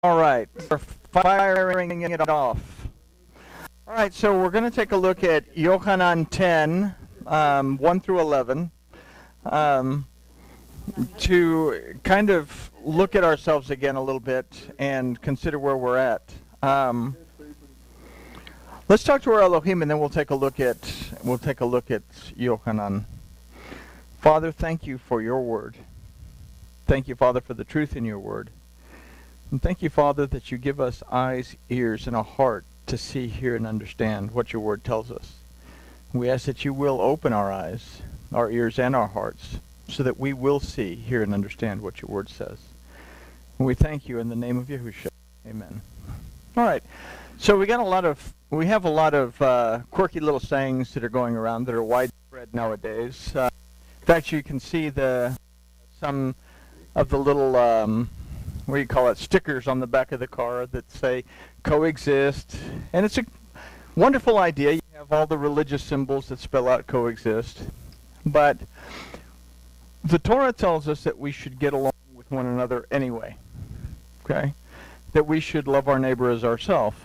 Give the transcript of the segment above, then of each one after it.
All right, we're firing it off. All right, so we're going to take a look at Yochanan 10, 1 through 11, to kind of look at ourselves again a little bit and consider where we're at. Let's talk to our Elohim, and then we'll take a look at Yochanan. Father, thank you for your word. Thank you, Father, for the truth in your word. And thank you, Father, that you give us eyes, ears, and a heart to see, hear, and understand what your word tells us. We ask that you will open our eyes, our ears, and our hearts so that we will see, hear, and understand what your word says. And we thank you in the name of Yahushua. Amen. All right. So we have a lot of quirky little sayings that are going around that are widespread nowadays. In fact, you can see some of the little stickers on the back of the car that say coexist. And it's a wonderful idea. You have all the religious symbols that spell out coexist. But the Torah tells us that we should get along with one another anyway. Okay? That we should love our neighbor as ourselves.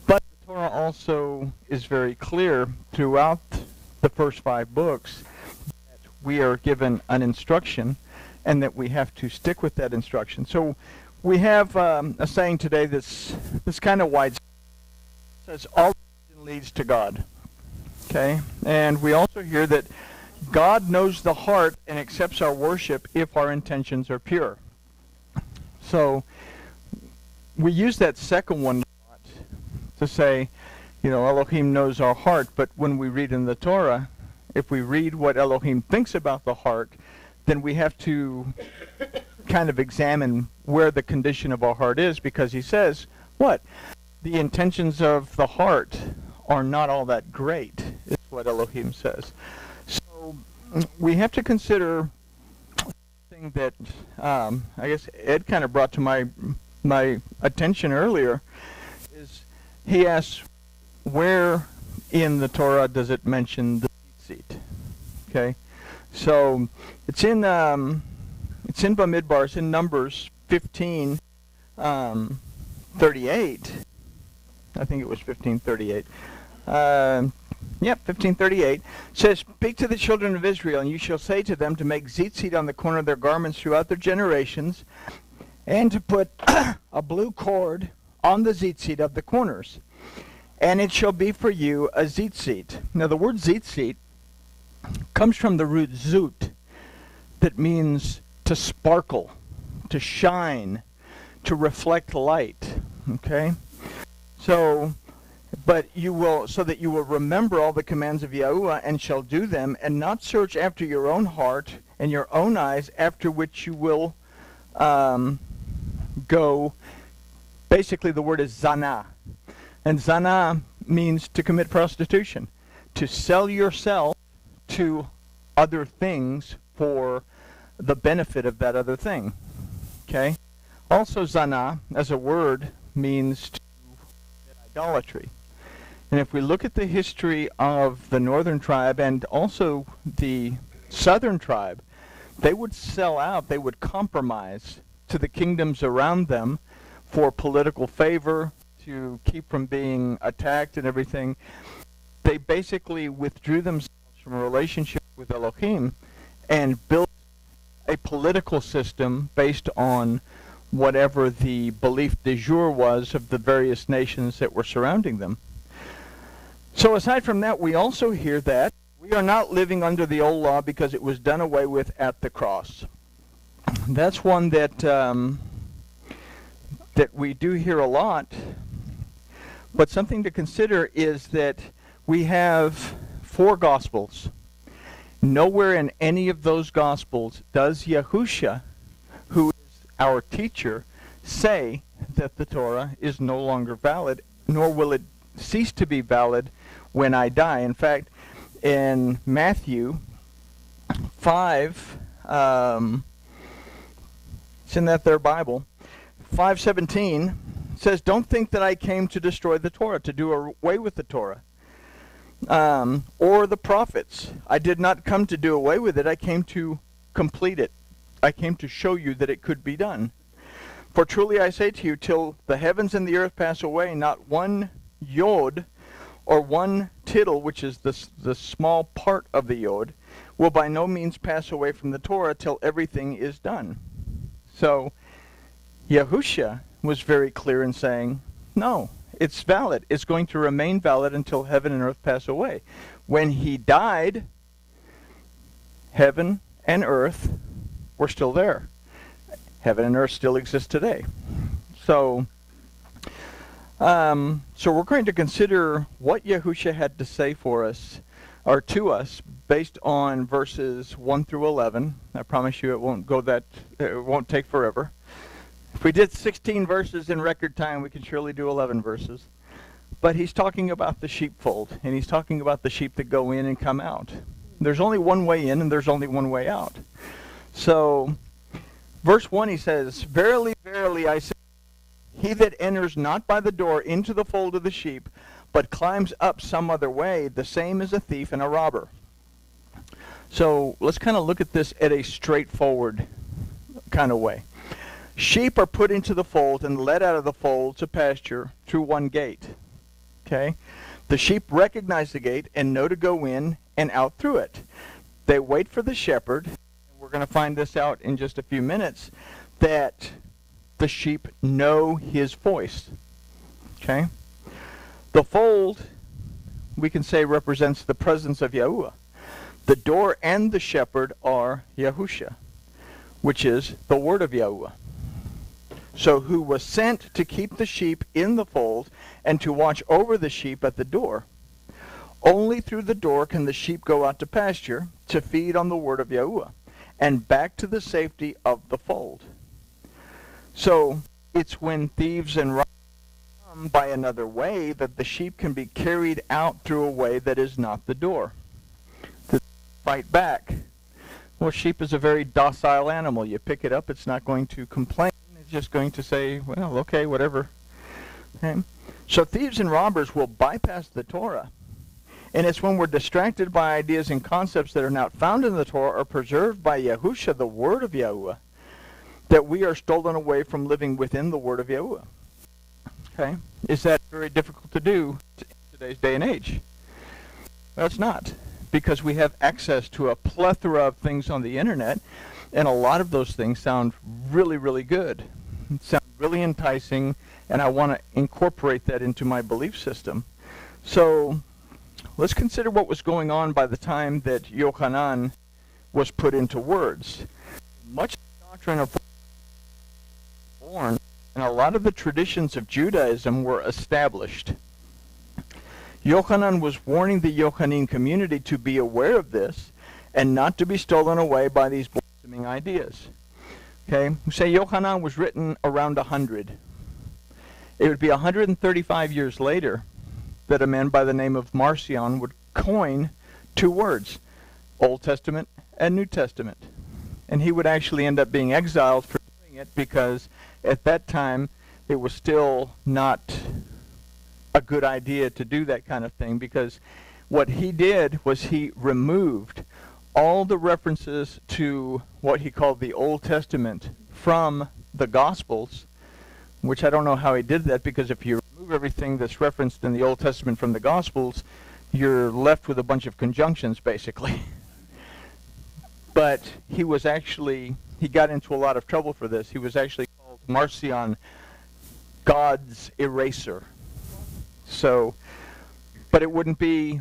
But the Torah also is very clear throughout the first 5 books that we are given an instruction and that we have to stick with that instruction. So we have a saying today that's kind of widespread. It says, all religion leads to God. Okay? And we also hear that God knows the heart and accepts our worship if our intentions are pure. So we use that second one to say, Elohim knows our heart, but when we read in the Torah, if we read what Elohim thinks about the heart, then we have to kind of examine where the condition of our heart is, because he says, what? The intentions of the heart are not all that great, is what Elohim says. So we have to consider something that I guess Ed kind of brought to my attention earlier, is he asks, where in the Torah does it mention the seat? Okay? So it's in Bamidbar, it's in Numbers 15, 38. I think it was 15:38. 15:38 says, "Speak to the children of Israel, and you shall say to them to make tzitzit on the corner of their garments throughout their generations, and to put a blue cord on the tzitzit of the corners. And it shall be for you a tzitzit." Now the word tzitzit comes from the root zut, that means to sparkle, to shine, to reflect light. Okay? So that you will remember all the commands of Yahuwah and shall do them, and not search after your own heart and your own eyes, after which you will go. Basically, the word is zana. And zana means to commit prostitution, to sell yourself to other things for the benefit of that other thing. Okay? Also, zana, as a word, means to commit idolatry. And if we look at the history of the northern tribe and also the southern tribe, they would sell out, they would compromise to the kingdoms around them for political favor, to keep from being attacked and everything. They basically withdrew themselves from a relationship with Elohim and built a political system based on whatever the belief de jour was of the various nations that were surrounding them. So aside from that, we also hear that we are not living under the old law because it was done away with at the cross. That's one that we do hear a lot. But something to consider is that we have 4 Gospels. Nowhere in any of those Gospels does Yahushua, who is our teacher, say that the Torah is no longer valid, nor will it cease to be valid when I die. In fact, in Matthew 5, it's in that there Bible, 5:17 says, "Don't think that I came to destroy the Torah, to do away with the Torah, or the prophets. I did not come to do away with it. I came to complete it. I came to show you that it could be done. For truly I say to you, till the heavens and the earth pass away, not one yod or one tittle, which is the small part of the yod, will by no means pass away from the Torah till everything is done. So Yahusha was very clear in saying, no, it's valid. It's going to remain valid until heaven and earth pass away. When he died, heaven and earth were still there. Heaven and earth still exist today. So we're going to consider what Yahusha had to say for us, or to us, based on verses 1 through 11. I promise you it won't take forever. If we did 16 verses in record time, we can surely do 11 verses. But he's talking about the sheepfold, and he's talking about the sheep that go in and come out. There's only one way in, and there's only one way out. So, verse 1, he says, Verily, verily, I say, he that enters not by the door into the fold of the sheep, but climbs up some other way, the same is a thief and a robber. So, let's kind of look at this at a straightforward kind of way. Sheep are put into the fold and led out of the fold to pasture through one gate. Okay? The sheep recognize the gate and know to go in and out through it. They wait for the shepherd. We're going to find this out in just a few minutes, that the sheep know his voice. Okay? The fold, we can say, represents the presence of Yahuwah. The door and the shepherd are Yahusha, which is the word of Yahuwah. So who was sent to keep the sheep in the fold and to watch over the sheep at the door. Only through the door can the sheep go out to pasture to feed on the word of Yahuwah and back to the safety of the fold. So it's when thieves and robbers come by another way that the sheep can be carried out through a way that is not the door. To fight back. Well, sheep is a very docile animal. You pick it up, it's not going to complain. Just going to say, well, okay, whatever. Okay? So thieves and robbers will bypass the Torah. And it's when we're distracted by ideas and concepts that are not found in the Torah or preserved by Yahusha, the word of Yahuwah, that we are stolen away from living within the word of Yahuwah. Okay? Is that very difficult to do in today's day and age? Well, it's not, because we have access to a plethora of things on the internet, and a lot of those things sound really, really good. It sounds really enticing, and I want to incorporate that into my belief system. So let's consider what was going on by the time that Yochanan was put into words. Much of the doctrine of born, and a lot of the traditions of Judaism were established. Yochanan was warning the Yochanan community to be aware of this and not to be stolen away by these blossoming ideas. Okay, say Yochanan was written around 100. It would be 135 years later that a man by the name of Marcion would coin two words, Old Testament and New Testament. And he would actually end up being exiled for doing it, because at that time it was still not a good idea to do that kind of thing, because what he did was he removed all the references to what he called the Old Testament from the Gospels, which I don't know how he did that, because if you remove everything that's referenced in the Old Testament from the Gospels, you're left with a bunch of conjunctions, basically. But he got into a lot of trouble for this. He was actually called Marcion, God's eraser. So, but it would be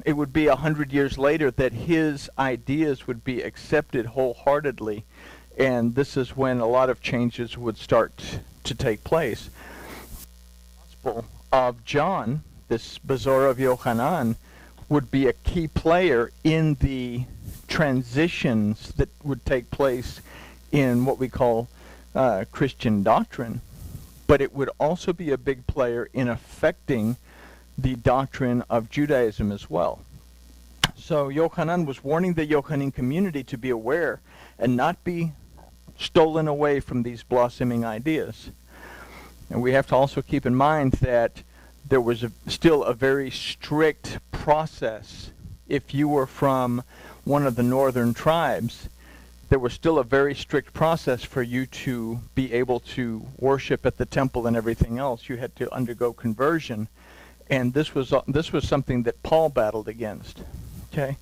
100 years later that his ideas would be accepted wholeheartedly, and this is when a lot of changes would start to take place. The Gospel of John, this Bazor of Yochanan, would be a key player in the transitions that would take place in what we call Christian doctrine, but it would also be a big player in affecting the doctrine of Judaism as well. So Yochanan was warning the Yochanan community to be aware and not be stolen away from these blossoming ideas. And we have to also keep in mind that there was still a very strict process. If you were from one of the northern tribes, there was still a very strict process for you to be able to worship at the temple and everything else. You had to undergo conversion, and this was something that Paul battled against. Okay,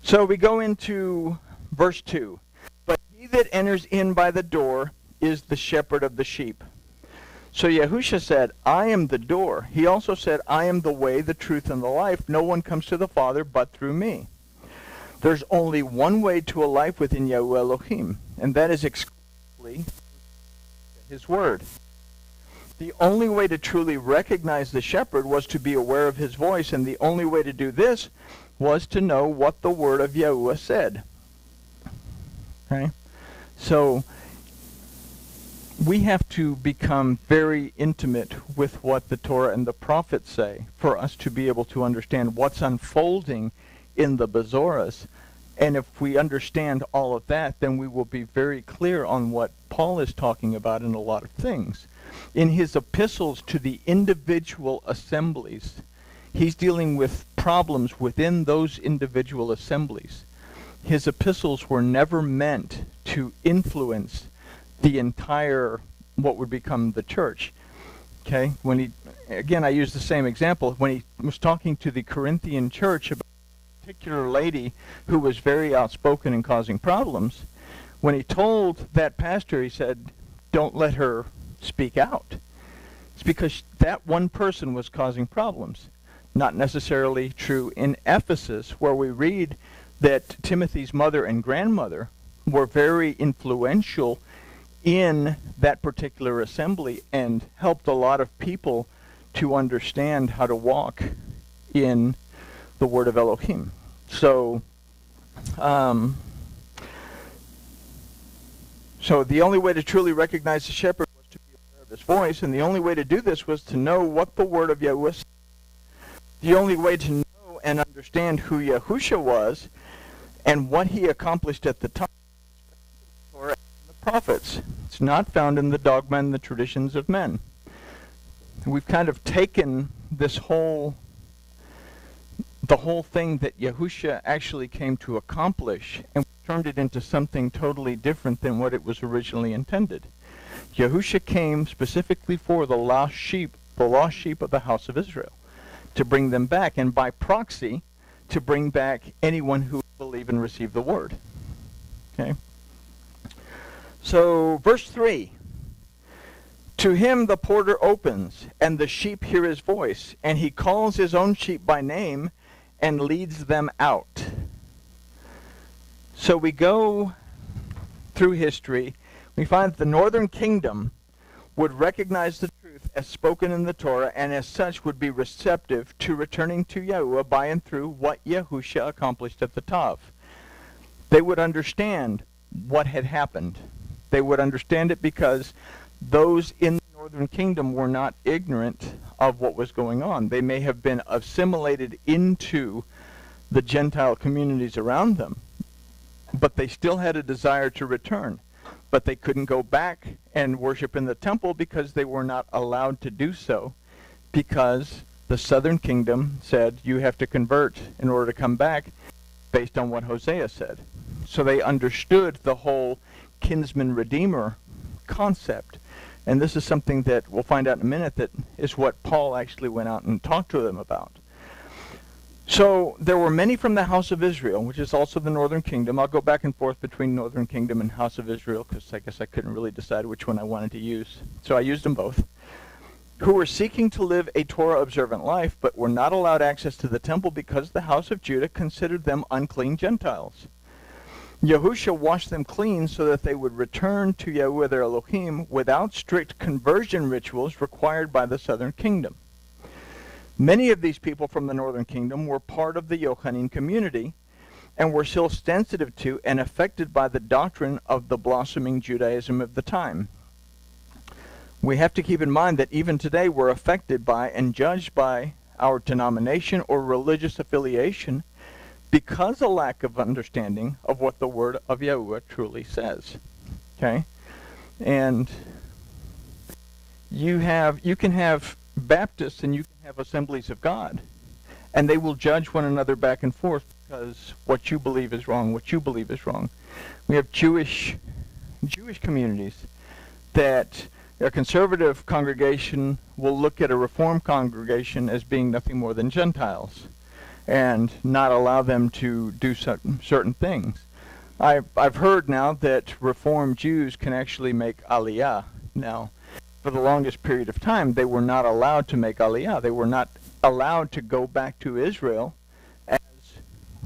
so we go into verse 2. But he that enters in by the door is the shepherd of the sheep. So Yahusha said, I am the door. He also said, I am the way, the truth, and the life. No one comes to the Father but through me. There's only one way to a life within Yahuwah Elohim, and that is exclusively his word. The only way to truly recognize the shepherd was to be aware of his voice, and the only way to do this was to know what the word of Yahuwah said. Okay? So we have to become very intimate with what the Torah and the prophets say for us to be able to understand what's unfolding in the Bezoras. And if we understand all of that, then we will be very clear on what Paul is talking about in a lot of things. In his epistles to the individual assemblies, he's dealing with problems within those individual assemblies. His epistles were never meant to influence the entire, what would become the church. Okay? When he, again, I use the same example. When he was talking to the Corinthian church about a particular lady who was very outspoken and causing problems, when he told that pastor, he said, don't let her speak out. It's because that one person was causing problems. Not necessarily true in Ephesus, where we read that Timothy's mother and grandmother were very influential in that particular assembly and helped a lot of people to understand how to walk in the word of Elohim. So the only way to truly recognize the shepherd was to be aware of his voice, and the only way to do this was to know what the word of Yahuwah said. The only way to know and understand who Yahusha was and what he accomplished at the time was the Torah and the prophets. It's not found in the dogma and the traditions of men. We've kind of taken this the whole thing that Yahusha actually came to accomplish and turned it into something totally different than what it was originally intended. Yahusha came specifically for the lost sheep of the house of Israel, to bring them back, and by proxy, to bring back anyone who will believe and receive the word. Okay? So, verse 3. To him the porter opens, and the sheep hear his voice, and he calls his own sheep by name and leads them out. So we go through history. We find that the northern kingdom would recognize the truth as spoken in the Torah, and as such would be receptive to returning to Yahuwah by and through what Yahusha accomplished at the Tav. They would understand what had happened. They would understand it because those in the northern kingdom were not ignorant of what was going on. They may have been assimilated into the Gentile communities around them, but they still had a desire to return. But they couldn't go back and worship in the temple because they were not allowed to do so, because the southern kingdom said you have to convert in order to come back based on what Hosea said. So they understood the whole kinsman redeemer concept. And this is something that we'll find out in a minute that is what Paul actually went out and talked to them about. So there were many from the house of Israel, which is also the northern kingdom. I'll go back and forth between northern kingdom and house of Israel because I guess I couldn't really decide which one I wanted to use. So I used them both. Who were seeking to live a Torah-observant life, but were not allowed access to the temple because the house of Judah considered them unclean Gentiles. Yahusha washed them clean so that they would return to Yahuwah their Elohim without strict conversion rituals required by the southern kingdom. Many of these people from the northern kingdom were part of the Yochanan community and were still sensitive to and affected by the doctrine of the blossoming Judaism of the time. We have to keep in mind that even today we're affected by and judged by our denomination or religious affiliation because of lack of understanding of what the word of Yahuwah truly says. Okay? And you can have Baptists and you can have Assemblies of God, and they will judge one another back and forth because what you believe is wrong, what you believe is wrong. We have Jewish communities that a conservative congregation will look at a Reformed congregation as being nothing more than Gentiles and not allow them to do certain things. I've heard now that Reformed Jews can actually make Aliyah. Now, for the longest period of time, they were not allowed to make Aliyah. They were not allowed to go back to Israel as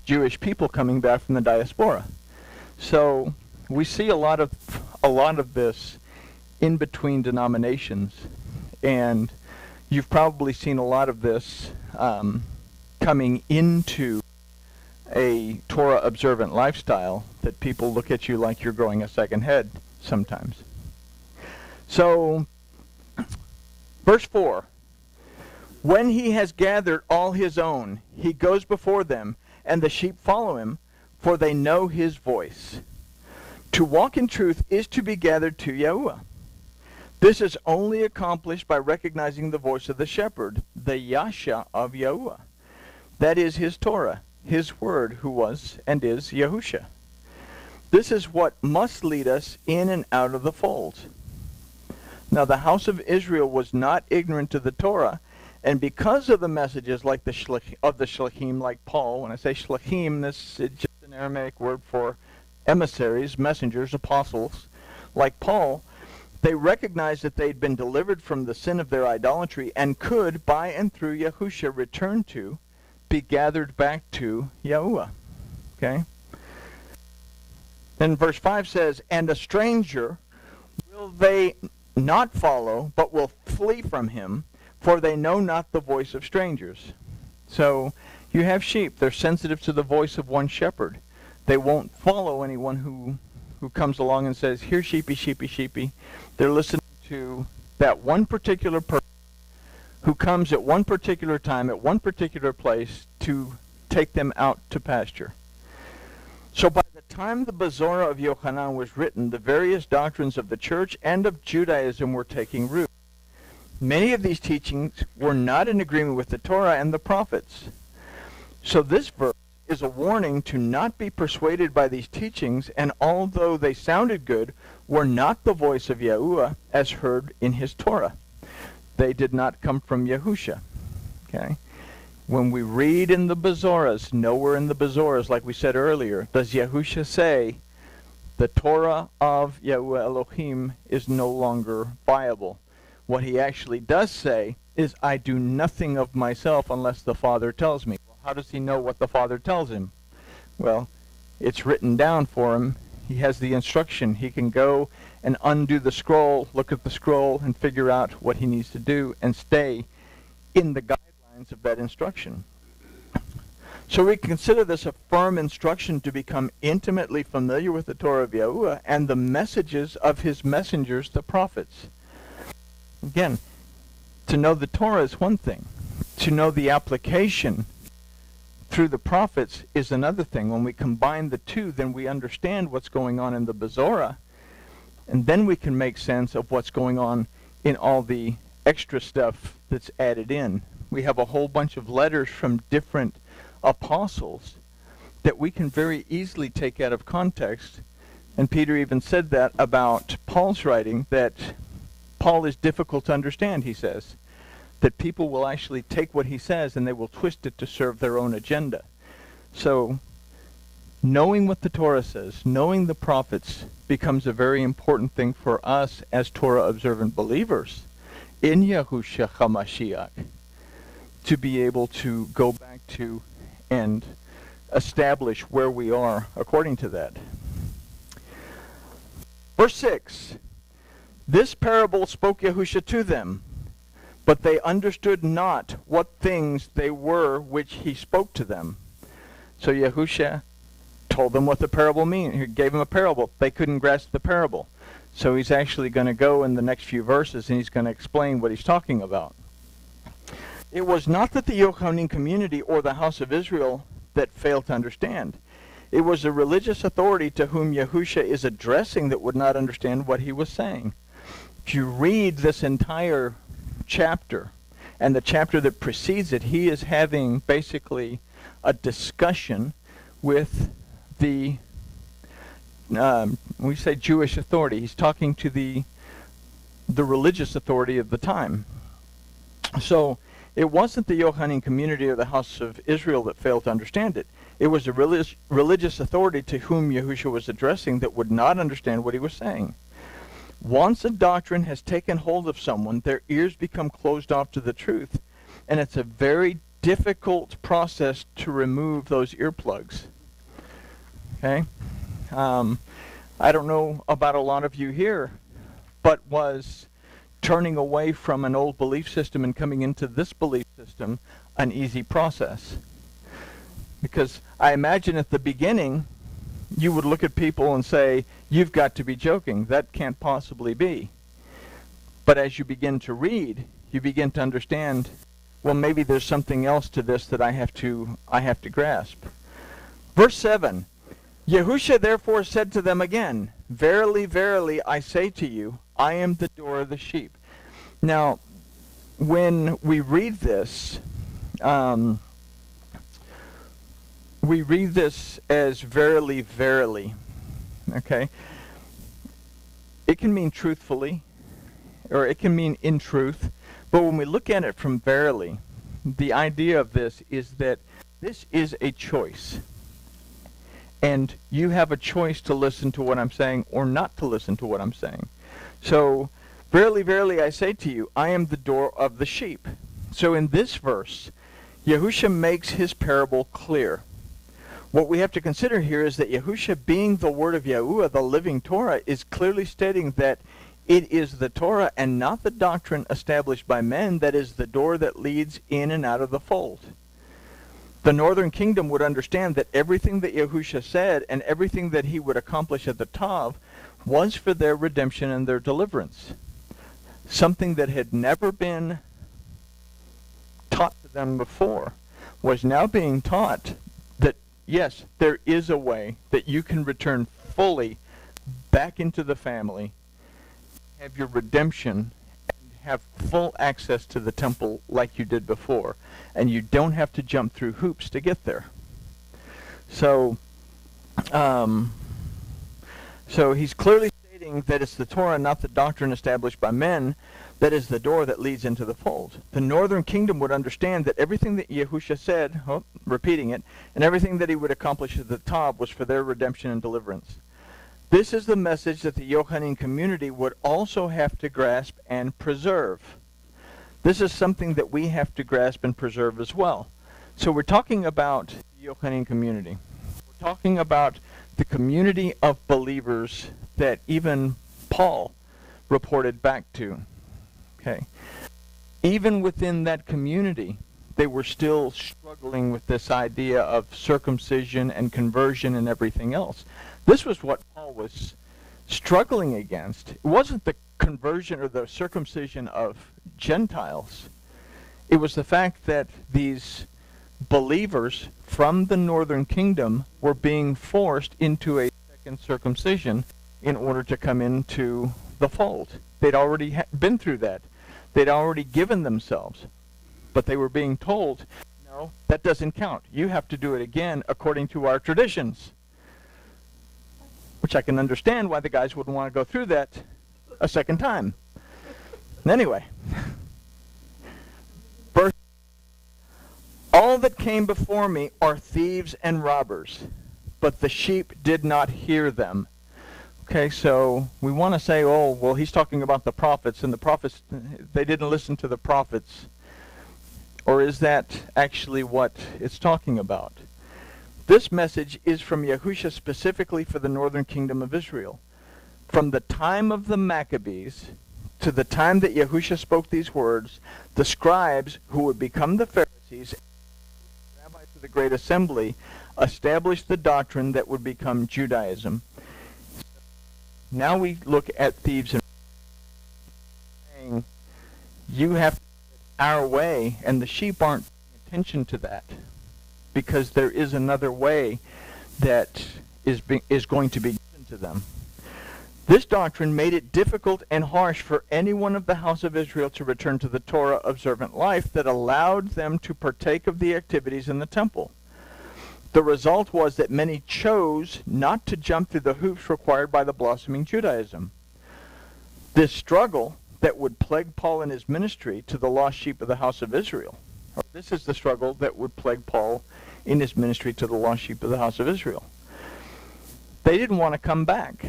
Jewish people coming back from the diaspora. So we see a lot of this in between denominations, and you've probably seen a lot of this coming into a Torah observant lifestyle, that people look at you like you're growing a second head sometimes. So, verse 4, when he has gathered all his own, he goes before them, and the sheep follow him, for they know his voice. To walk in truth is to be gathered to Yahuwah. This is only accomplished by recognizing the voice of the shepherd, the Yasha of Yahuwah. That is his Torah, his word, who was and is Yahusha. This is what must lead us in and out of the fold. Now the house of Israel was not ignorant to the Torah, and because of the messages like the Shlachim, like Paul, when I say Shlachim, this is just an Aramaic word for emissaries, messengers, apostles, like Paul, they recognized that they'd been delivered from the sin of their idolatry and could, by and through Yahusha, return to, be gathered back to Yahuwah. Okay? Then verse 5 says, and a stranger will they not follow, but will flee from him, for they know not the voice of strangers. So you have sheep. They're sensitive to the voice of one shepherd. They won't follow anyone who comes along and says, here, sheepy, sheepy, sheepy. They're listening to that one particular person who comes at one particular time, at one particular place, to take them out to pasture. So by the time the Bezorah of Yochanan was written, the various doctrines of the church and of Judaism were taking root. Many of these teachings were not in agreement with the Torah and the prophets. So this verse is a warning to not be persuaded by these teachings, and although they sounded good, were not the voice of Yahuwah as heard in his Torah. They did not come from Yahusha. Okay? When we read in the Bezorahs, nowhere in the Bezorahs, like we said earlier, does Yahusha say the Torah of Yahuwah Elohim is no longer viable. What he actually does say is, I do nothing of myself unless the Father tells me. Well, how does he know what the Father tells him? Well, it's written down for him. He has the instruction. He can go and undo the scroll, look at the scroll, and figure out what he needs to do and stay in the guidelines of that instruction. So we consider this a firm instruction to become intimately familiar with the Torah of Yahuwah and the messages of his messengers, the prophets. Again, to know the Torah is one thing. To know the application through the prophets is another thing. When we combine the two, then we understand what's going on in the Bezorah, and then we can make sense of what's going on in all the extra stuff that's added in. We have a whole bunch of letters from different apostles that we can very easily take out of context. And Peter even said that about Paul's writing, that Paul is difficult to understand, he says. That people will actually take what he says and they will twist it to serve their own agenda. So, knowing what the Torah says, knowing the prophets, becomes a very important thing for us as Torah observant believers in Yahushua HaMashiach, to be able to go back to and establish where we are according to that. Verse 6, this parable spoke Yahusha to them, but they understood not what things they were which he spoke to them. So Yahusha told them what the parable means. He gave them a parable. They couldn't grasp the parable. So he's actually going to go in the next few verses and he's going to explain what he's talking about. It was not that the Yochanan community or the house of Israel that failed to understand. It was the religious authority to whom Yahusha is addressing that would not understand what he was saying. If you read this entire chapter and the chapter that precedes it, he is having basically a discussion with the, we say Jewish authority. He's talking to the religious authority of the time. So it wasn't the Yochanan community or the house of Israel that failed to understand it. It was a religious authority to whom Yahushua was addressing that would not understand what he was saying. Once a doctrine has taken hold of someone, their ears become closed off to the truth, and it's a very difficult process to remove those earplugs. Okay? I don't know about a lot of you here, but was turning away from an old belief system and coming into this belief system an easy process? Because I imagine at the beginning, you would look at people and say, you've got to be joking. That can't possibly be. But as you begin to read, you begin to understand, well, maybe there's something else to this that I have to grasp. Verse 7, Yahushua therefore said to them again, Verily, verily, I say to you, I am the door of the sheep. Now, when we read this, we read this as verily, verily, okay? It can mean truthfully, or it can mean in truth, but when we look at it from verily, the idea of this is that this is a choice. And you have a choice to listen to what I'm saying or not to listen to what I'm saying. So, verily, verily, I say to you, I am the door of the sheep. So in this verse, Yahushua makes his parable clear. What we have to consider here is that Yahushua, being the word of Yahuwah, the living Torah, is clearly stating that it is the Torah and not the doctrine established by men that is the door that leads in and out of the fold. The northern kingdom would understand that everything that Yahushua said and everything that he would accomplish at the Tav was for their redemption and their deliverance. Something that had never been taught to them before was now being taught that, yes, there is a way that you can return fully back into the family, have your redemption, and have full access to the temple like you did before. And you don't have to jump through hoops to get there. So he's clearly stating that it's the Torah, not the doctrine established by men, that is the door that leads into the fold. The northern kingdom would understand that everything that Yahushua said, repeating it, and everything that he would accomplish at the Tav was for their redemption and deliverance. This is the message that the Yochanan community would also have to grasp and preserve. This is something that we have to grasp and preserve as well. So we're talking about the Yochanan community. We're talking about the community of believers that even Paul reported back to. Okay. Even within that community, they were still struggling with this idea of circumcision and conversion and everything else. This was what Paul was struggling against. It wasn't the conversion or the circumcision of Gentiles. It was the fact that these believers from the northern kingdom were being forced into a second circumcision in order to come into the fold. They'd already been through that. They'd already given themselves. But they were being told, no, that doesn't count. You have to do it again according to our traditions. Which I can understand why the guys wouldn't want to go through that a second time. Anyway, verse, all that came before me are thieves and robbers, but the sheep did not hear them. Okay, so we want to say, oh, well, he's talking about the prophets, and the prophets, they didn't listen to the prophets. Or is that actually what it's talking about? This message is from Yahushua specifically for the northern kingdom of Israel. From the time of the Maccabees to the time that Yahushua spoke these words, the scribes, who would become the Pharisees, the rabbis of the Great Assembly, established the doctrine that would become Judaism. Now we look at thieves and saying, you have to do it our way, and the sheep aren't paying attention to that, because there is another way that is going to be given to them. This doctrine made it difficult and harsh for anyone of the house of Israel to return to the Torah observant life that allowed them to partake of the activities in the temple. The result was that many chose not to jump through the hoops required by the blossoming Judaism. This struggle that would plague Paul in his ministry to the lost sheep of the house of Israel. This is the struggle that would plague Paul in his ministry to the lost sheep of the house of Israel. They didn't want to come back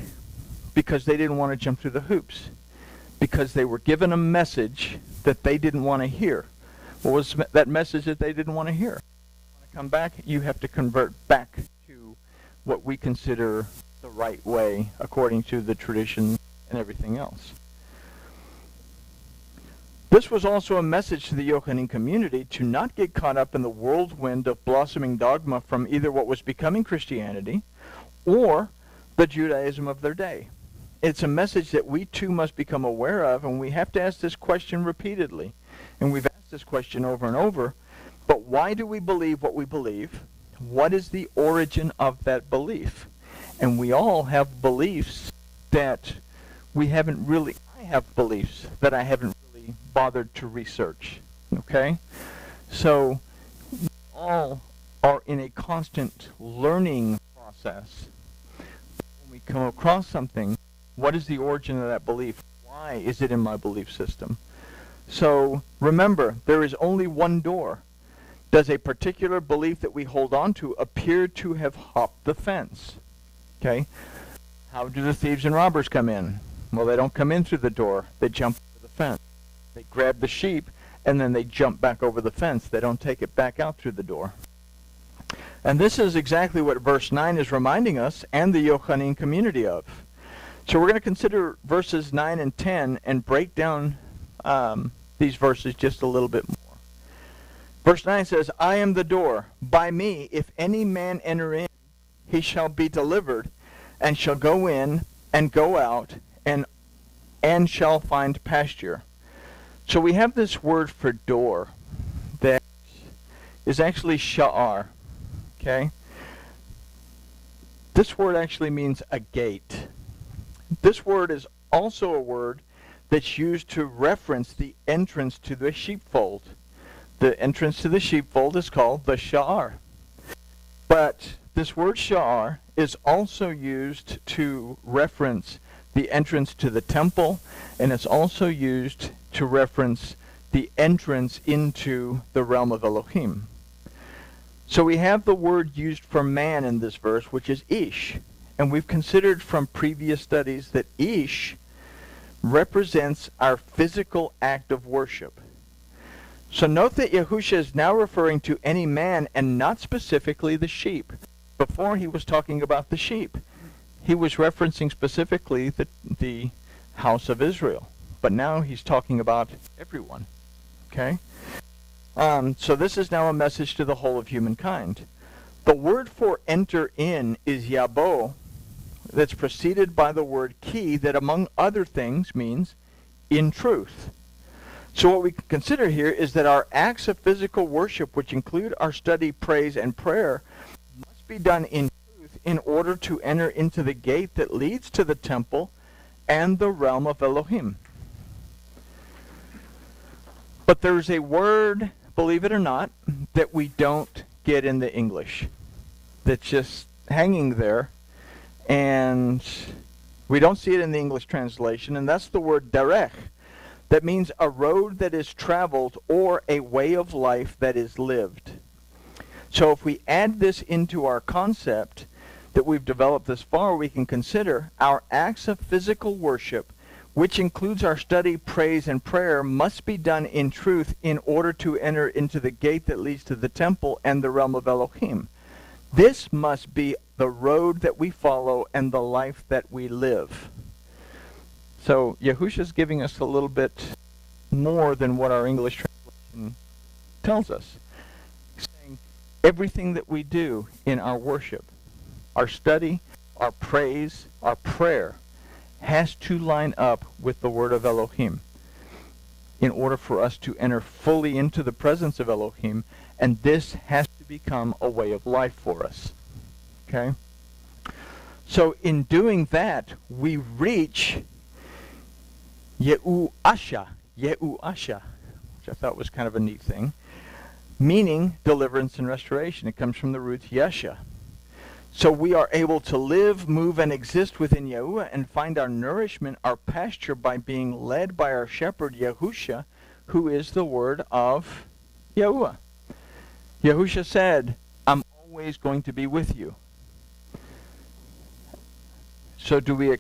because they didn't want to jump through the hoops, because they were given a message that they didn't want to hear. What was that message that they didn't want to hear? Want to come back? You have to convert back to what we consider the right way according to the tradition and everything else. This was also a message to the Yochanan community to not get caught up in the whirlwind of blossoming dogma from either what was becoming Christianity or the Judaism of their day. It's a message that we too must become aware of, and we have to ask this question repeatedly. And we've asked this question over and over, but why do we believe what we believe? What is the origin of that belief? And we all have beliefs that we haven't really, I have beliefs that I haven't really bothered to research, okay? So we all are in a constant learning process. When we come across something, what is the origin of that belief? Why is it in my belief system? So remember, there is only one door. Does a particular belief that we hold on to appear to have hopped the fence? Okay? How do the thieves and robbers come in? Well, they don't come in through the door. They jump over the fence. They grab the sheep, and then they jump back over the fence. They don't take it back out through the door. And this is exactly what verse 9 is reminding us and the Yochanan community of. So we're going to consider verses 9 and 10 and break down these verses just a little bit more. Verse 9 says, I am the door. By me, if any man enter in, he shall be delivered, and shall go in and go out, and shall find pasture. So we have this word for door that is actually sha'ar. Okay? This word actually means a gate. This word is also a word that's used to reference the entrance to the sheepfold. The entrance to the sheepfold is called the sha'ar. But this word sha'ar is also used to reference the entrance to the temple, and it's also used to reference the entrance into the realm of Elohim. So we have the word used for man in this verse, which is ish. And we've considered from previous studies that ish represents our physical act of worship. So note that Yahusha is now referring to any man and not specifically the sheep. Before he was talking about the sheep. He was referencing specifically the house of Israel. But now he's talking about everyone. Okay? So this is now a message to the whole of humankind. The word for enter in is yabo, that's preceded by the word ki, that among other things means in truth. So what we can consider here is that our acts of physical worship, which include our study, praise, and prayer, must be done in truth in order to enter into the gate that leads to the temple and the realm of Elohim. But there's a word, believe it or not, that we don't get in the English. That's just hanging there, and we don't see it in the English translation, and that's the word derech. That means a road that is traveled or a way of life that is lived. So if we add this into our concept that we've developed this far, we can consider our acts of physical worship, which includes our study, praise, and prayer, must be done in truth in order to enter into the gate that leads to the temple and the realm of Elohim. This must be the road that we follow and the life that we live. So Yahusha is giving us a little bit more than what our English translation tells us. He's saying everything that we do in our worship, our study, our praise, our prayer, has to line up with the word of Elohim in order for us to enter fully into the presence of Elohim, and this has to become a way of life for us. Okay? So in doing that, we reach Ye'u Asha, which I thought was kind of a neat thing. meaning deliverance and restoration. It comes from the root yesha. So we are able to live, move, and exist within Yahuwah and find our nourishment, our pasture, by being led by our shepherd Yahusha, who is the word of Yahuwah. Yahusha said, I'm always going to be with you. So do we